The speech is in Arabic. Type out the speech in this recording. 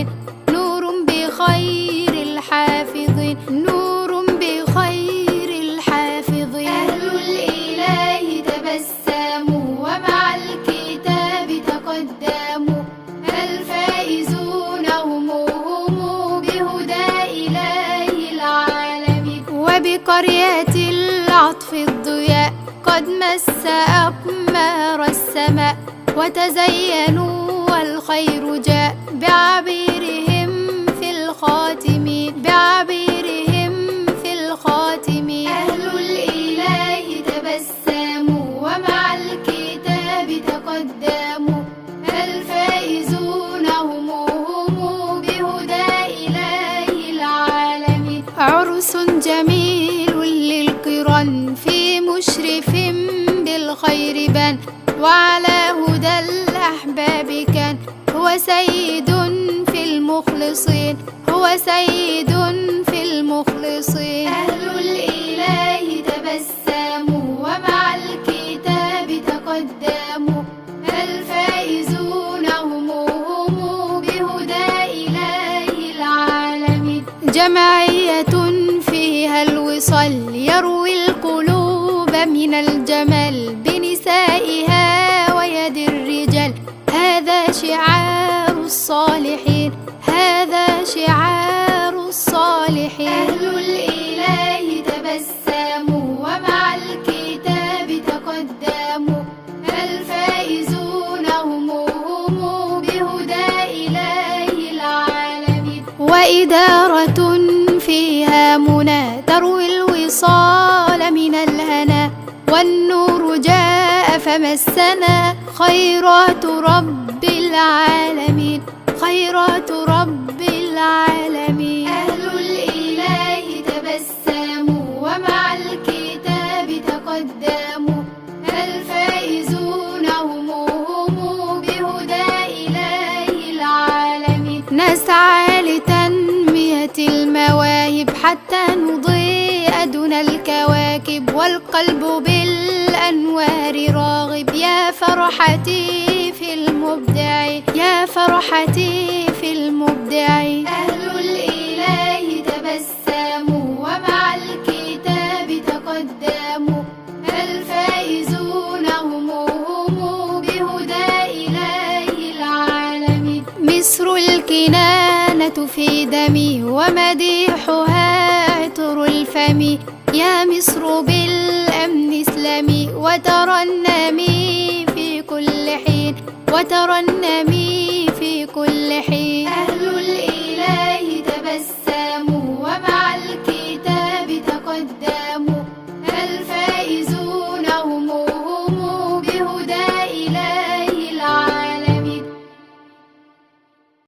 العالمين. نور بخير الحافظين، نور بخير الحافظين. أهل الإله تبسموا ومع الكتاب تقدموا، الفائزون هم بهدى إله العالمين. وبقرية العطف الضياء قد مس أقمار السماء، وتزينوا والخير جاء بعبيرهم في الخاتمين، بعبيرهم في الخاتمين. أهل الإله تبسموا ومع الكتاب تقدموا، الفائزون هم بهدى إله العالمين. عرس جميل للقران في مشرف بالخير بان، وعلى هدى الأحباب كان. هو سيد في المخلصين، هو سيد في المخلصين. أهل الإله تبسموا ومع الكتاب تقدموا، الفائزون هم بهدى إله العالمين. جمعية فيها الوصال يروي القلوب من الجمال، بنسائها ويد الرجال. هذا شعار الصالحين، هذا شعار الصالحين. أهل الإله تبسموا ومع الكتاب تقدموا، الفائزون هم بهدى إله العالمين. وإدارة فيها منى تروي الوصال من الهنا، والنور جاء فمسنا. خيرات رب العالمين، خيرات رب العالمين. أهل الإله تبسموا ومع الكتاب تقدموا، الفائزون هم بهدى إله العالمين. نسعى لتنمية المواهب حتى نضيء دون الكواكب، والقلب بالأنوار راغب. يا فرحتي في المبدع، يا فرحتي في المبدع. أهل الإله تبسموا ومع الكتاب تقدموا، الفائزون هم بهدى إله العالمين. مصر الكنانة في دمي، ومديحها عطر الفم. يا مصر بالأمن اسلمي، وترنمي في كل حين، وترنمي في كل حين.